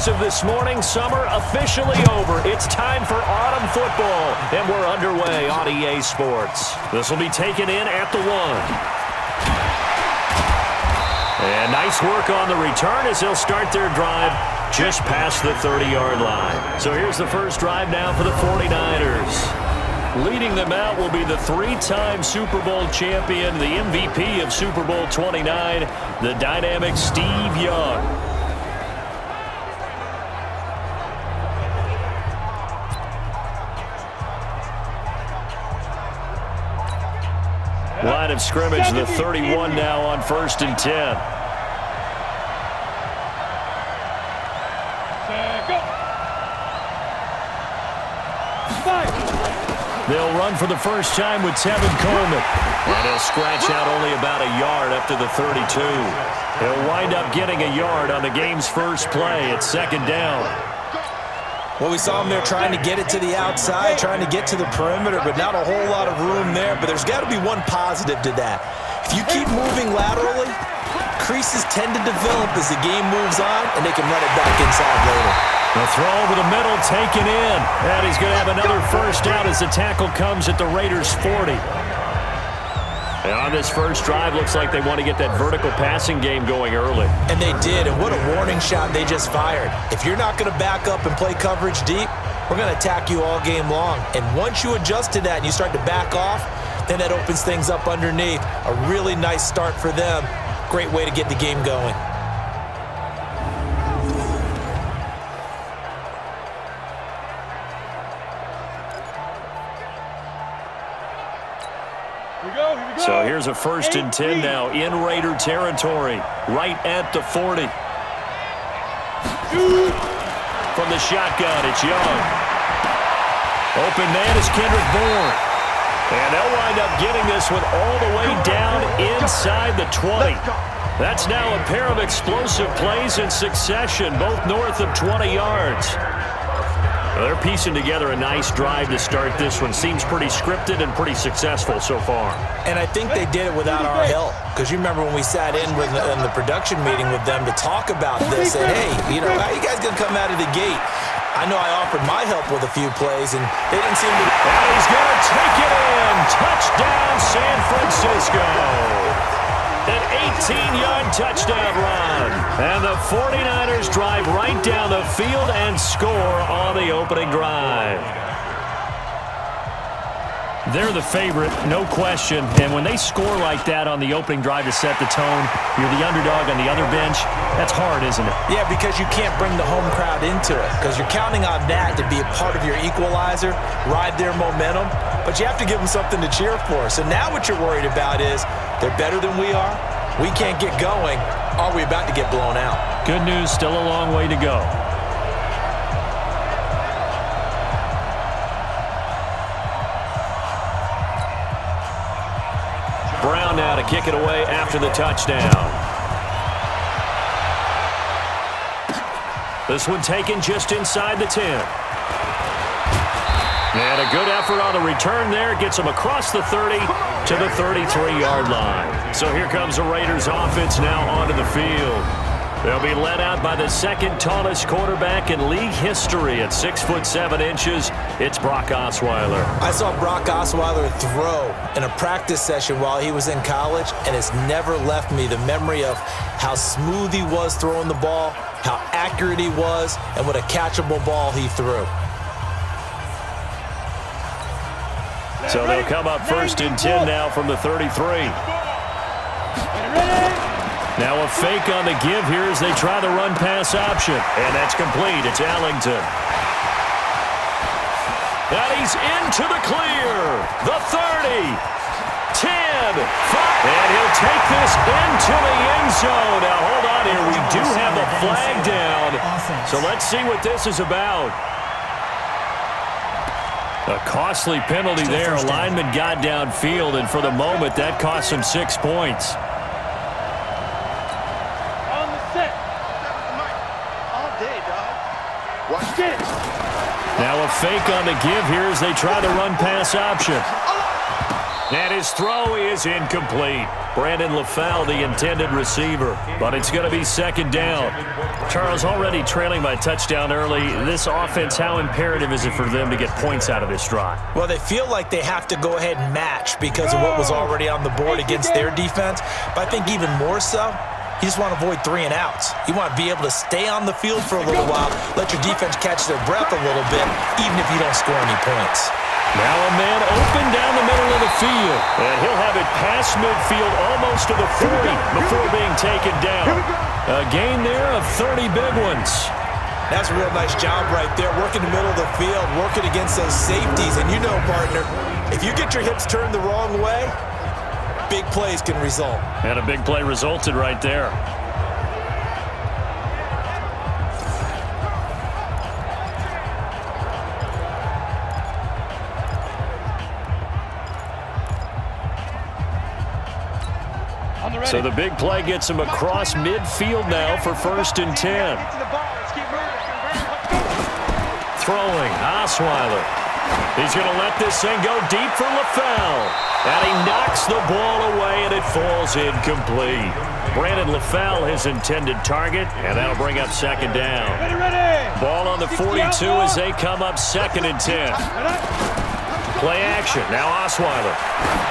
as of this morning, summer officially over. It's time for autumn football, and we're underway on EA Sports. This will be taken in at the 1. And nice work on the return as they'll start their drive just past the 30-yard line. So here's the first drive now for the 49ers. Leading them out will be the 3-time Super Bowl champion, the MVP of Super Bowl 29, the dynamic Steve Young. Line of scrimmage, the 31 now on 1st and 10. They'll run for the first time with Tevin Coleman. And he'll scratch out only about a yard up to the 32. He'll wind up getting a yard on the game's first play at 2nd down. Well, we saw him there trying to get it to the outside, trying to get to the perimeter, but not a whole lot of room there. But there's got to be one positive to that. If you keep moving laterally, creases tend to develop as the game moves on, and they can run it back inside later. The throw over the middle taken in. And he's going to have another first down as the tackle comes at the Raiders' 40. And on this first drive, looks like they want to get that vertical passing game going early. And they did, and what a warning shot they just fired. If you're not going to back up and play coverage deep, we're going to attack you all game long. And once you adjust to that and you start to back off, then that opens things up underneath. A really nice start for them. Great way to get the game going. So here's a 1st and 10 now in Raider territory, right at the 40. From the shotgun, it's Young. Open man is Kendrick Bourne. And they'll wind up getting this one all the way down inside the 20. That's now a pair of explosive plays in succession, both north of 20 yards. They're piecing together a nice drive to start this one. Seems pretty scripted and pretty successful so far. And I think they did it without our help. Because you remember when we sat in the production meeting with them to talk about this, and hey, you know, how you guys going to come out of the gate? I know I offered my help with a few plays, and they didn't seem to... And he's going to take it in. Touchdown, San Francisco. An 18-yard touchdown run. And the 49ers drive right down the field and score on the opening drive. They're the favorite, no question. And when they score like that on the opening drive to set the tone, you're the underdog on the other bench. That's hard, isn't it? Yeah, because you can't bring the home crowd into it. Because you're counting on that to be a part of your equalizer, ride their momentum. But you have to give them something to cheer for. So now what you're worried about is they're better than we are. We can't get going. Are we about to get blown out? Good news, still a long way to go. Brown now to kick it away after the touchdown. This one taken just inside the 10. And a good effort on the return there. Gets them across the 30 to the 33-yard line. So here comes the Raiders offense now onto the field. They'll be led out by the second tallest quarterback in league history at 6'7". It's Brock Osweiler. I saw Brock Osweiler throw in a practice session while he was in college, and it's never left me the memory of how smooth he was throwing the ball, how accurate he was, and what a catchable ball he threw. So they'll come up 1st and 10 now from the 33. Now a fake on the give here as they try the run-pass option. And that's complete. It's Ellington. And he's into the clear. The 30. 10. 5. And he'll take this into the end zone. Now hold on here. We do have a flag down. So let's see what this is about. A costly penalty there. A lineman got downfield, and for the moment, that cost him 6 points. Now a fake on the give here as they try the run-pass option. And his throw is incomplete. Brandon LaFowl, the intended receiver. But it's going to be second down. Charles, already trailing by touchdown early. This offense, how imperative is it for them to get points out of this drive? Well, they feel like they have to go ahead and match because of what was already on the board against their defense. But I think even more so, you just want to avoid 3 and outs. You want to be able to stay on the field for a little while, let your defense catch their breath a little bit, even if you don't score any points. Now a man open down the middle of the field. And he'll have it past midfield almost to the 40 before being taken down. A gain there of 30 big ones. That's a real nice job right there, working the middle of the field, working against those safeties. And you know, partner, if you get your hips turned the wrong way, big plays can result. And a big play resulted right there. So the big play gets him across midfield now for 1st and 10. Throwing, Osweiler. He's going to let this thing go deep for LaFowl. And he knocks the ball away, and it falls incomplete. Brandon LaFowl, his intended target, and that'll bring up 2nd down. Ball on the 42 as they come up 2nd and 10. Play action. Now Osweiler.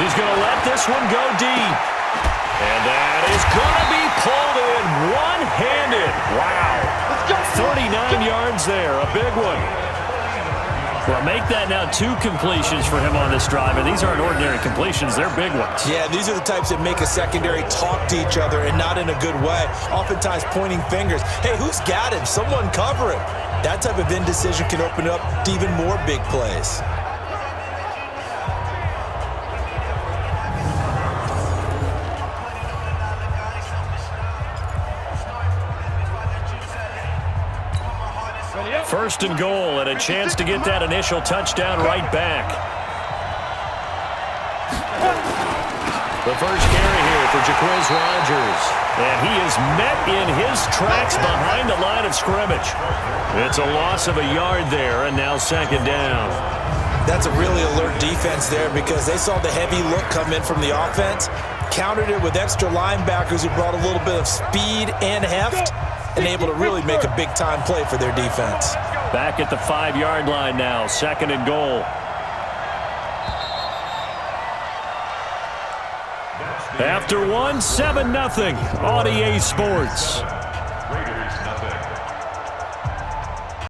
He's going to let this one go deep. And that is going to be pulled in one-handed. Wow. 39 yards there. A big one. Well, make that now 2 completions for him on this drive. And these aren't ordinary completions. They're big ones. Yeah, these are the types that make a secondary talk to each other and not in a good way. Oftentimes pointing fingers. Hey, who's got him? Someone cover him. That type of indecision can open up to even more big plays. First and goal, and a chance to get that initial touchdown right back. The first carry here for Jaquiz Rodgers. And he is met in his tracks behind the line of scrimmage. It's a loss of a yard there, and now 2nd down. That's a really alert defense there because they saw the heavy look come in from the offense, countered it with extra linebackers who brought a little bit of speed and heft, and able to really make a big-time play for their defense. Back at the 5-yard line now, 2nd and goal. After 1, 7-0 on EA Sports.